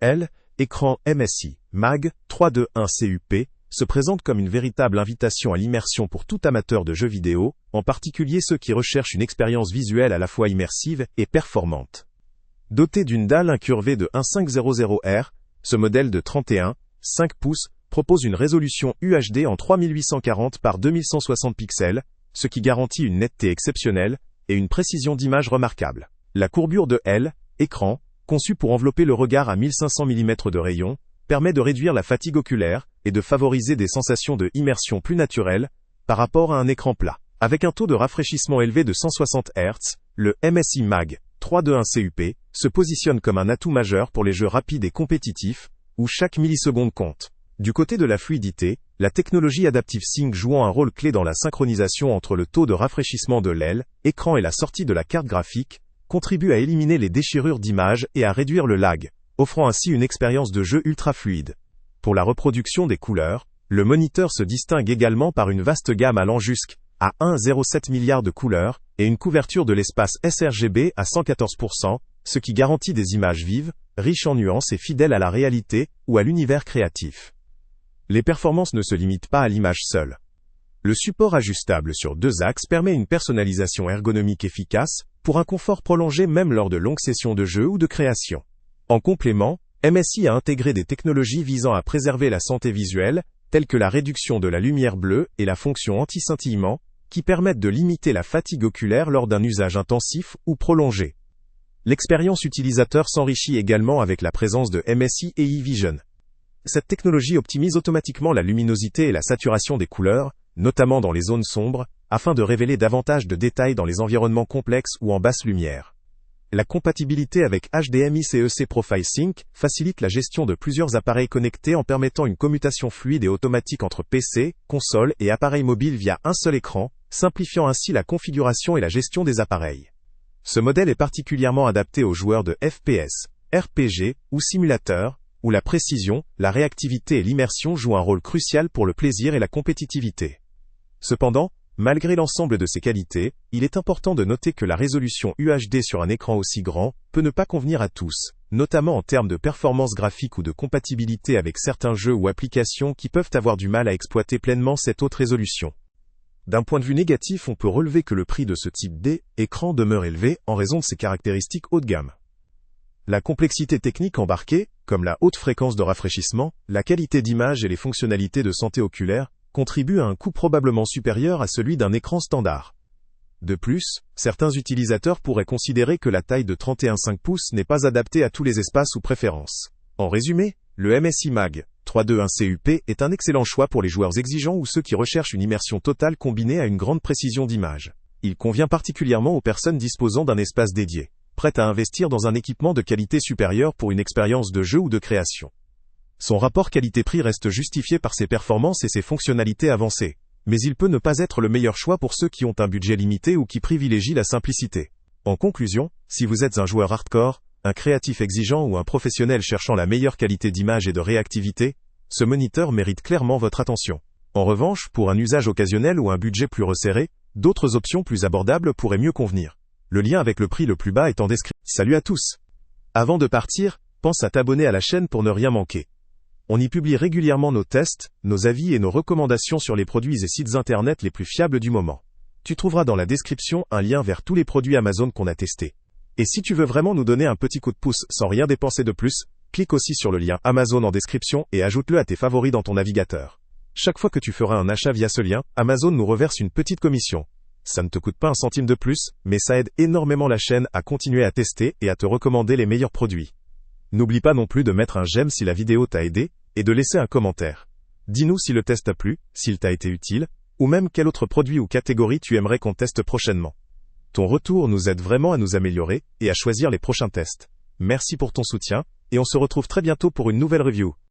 L, écran MSI, MAG, 321 CUP, se présente comme une véritable invitation à l'immersion pour tout amateur de jeux vidéo, en particulier ceux qui recherchent une expérience visuelle à la fois immersive et performante. Doté d'une dalle incurvée de 1500R, ce modèle de 31,5 pouces propose une résolution UHD en 3840 par 2160 pixels, ce qui garantit une netteté exceptionnelle et une précision d'image remarquable. La courbure de L, écran, conçue pour envelopper le regard à 1500 mm de rayon, permet de réduire la fatigue oculaire et de favoriser des sensations de immersion plus naturelles par rapport à un écran plat. Avec un taux de rafraîchissement élevé de 160 Hz, le MSI MAG 321 CUP se positionne comme un atout majeur pour les jeux rapides et compétitifs, où chaque milliseconde compte. Du côté de la fluidité, la technologie Adaptive Sync jouant un rôle clé dans la synchronisation entre le taux de rafraîchissement de l'aile, écran et la sortie de la carte graphique, contribue à éliminer les déchirures d'image et à réduire le lag, offrant ainsi une expérience de jeu ultra fluide. Pour la reproduction des couleurs, le moniteur se distingue également par une vaste gamme allant jusqu'à 1,07 milliard de couleurs et une couverture de l'espace sRGB à 114%, ce qui garantit des images vives, riches en nuances et fidèles à la réalité ou à l'univers créatif. Les performances ne se limitent pas à l'image seule. Le support ajustable sur 2 axes permet une personnalisation ergonomique efficace, pour un confort prolongé même lors de longues sessions de jeu ou de création. En complément, MSI a intégré des technologies visant à préserver la santé visuelle, telles que la réduction de la lumière bleue et la fonction anti-scintillement, qui permettent de limiter la fatigue oculaire lors d'un usage intensif ou prolongé. L'expérience utilisateur s'enrichit également avec la présence de MSI AI Vision. Cette technologie optimise automatiquement la luminosité et la saturation des couleurs, notamment dans les zones sombres, afin de révéler davantage de détails dans les environnements complexes ou en basse lumière. La compatibilité avec HDMI CEC Profile Sync facilite la gestion de plusieurs appareils connectés en permettant une commutation fluide et automatique entre PC, console et appareil mobile via un seul écran, simplifiant ainsi la configuration et la gestion des appareils. Ce modèle est particulièrement adapté aux joueurs de FPS, RPG ou simulateurs, où la précision, la réactivité et l'immersion jouent un rôle crucial pour le plaisir et la compétitivité. Cependant, malgré l'ensemble de ces qualités, il est important de noter que la résolution UHD sur un écran aussi grand peut ne pas convenir à tous, notamment en termes de performance graphique ou de compatibilité avec certains jeux ou applications qui peuvent avoir du mal à exploiter pleinement cette haute résolution. D'un point de vue négatif, on peut relever que le prix de ce type d'écran demeure élevé en raison de ses caractéristiques haut de gamme. La complexité technique embarquée, comme la haute fréquence de rafraîchissement, la qualité d'image et les fonctionnalités de santé oculaire, contribuent à un coût probablement supérieur à celui d'un écran standard. De plus, certains utilisateurs pourraient considérer que la taille de 31,5 pouces n'est pas adaptée à tous les espaces ou préférences. En résumé, le MSI MAG 321 CUP est un excellent choix pour les joueurs exigeants ou ceux qui recherchent une immersion totale combinée à une grande précision d'image. Il convient particulièrement aux personnes disposant d'un espace dédié, prêtes à investir dans un équipement de qualité supérieure pour une expérience de jeu ou de création. Son rapport qualité-prix reste justifié par ses performances et ses fonctionnalités avancées, mais il peut ne pas être le meilleur choix pour ceux qui ont un budget limité ou qui privilégient la simplicité. En conclusion, si vous êtes un joueur hardcore, un créatif exigeant ou un professionnel cherchant la meilleure qualité d'image et de réactivité, ce moniteur mérite clairement votre attention. En revanche, pour un usage occasionnel ou un budget plus resserré, d'autres options plus abordables pourraient mieux convenir. Le lien avec le prix le plus bas est en description. Salut à tous! Avant de partir, pense à t'abonner à la chaîne pour ne rien manquer. On y publie régulièrement nos tests, nos avis et nos recommandations sur les produits et sites internet les plus fiables du moment. Tu trouveras dans la description un lien vers tous les produits Amazon qu'on a testés. Et si tu veux vraiment nous donner un petit coup de pouce sans rien dépenser de plus, clique aussi sur le lien Amazon en description et ajoute-le à tes favoris dans ton navigateur. Chaque fois que tu feras un achat via ce lien, Amazon nous reverse une petite commission. Ça ne te coûte pas un centime de plus, mais ça aide énormément la chaîne à continuer à tester et à te recommander les meilleurs produits. N'oublie pas non plus de mettre un j'aime si la vidéo t'a aidé, et de laisser un commentaire. Dis-nous si le test t'a plu, s'il t'a été utile, ou même quel autre produit ou catégorie tu aimerais qu'on teste prochainement. Ton retour nous aide vraiment à nous améliorer, et à choisir les prochains tests. Merci pour ton soutien, et on se retrouve très bientôt pour une nouvelle review.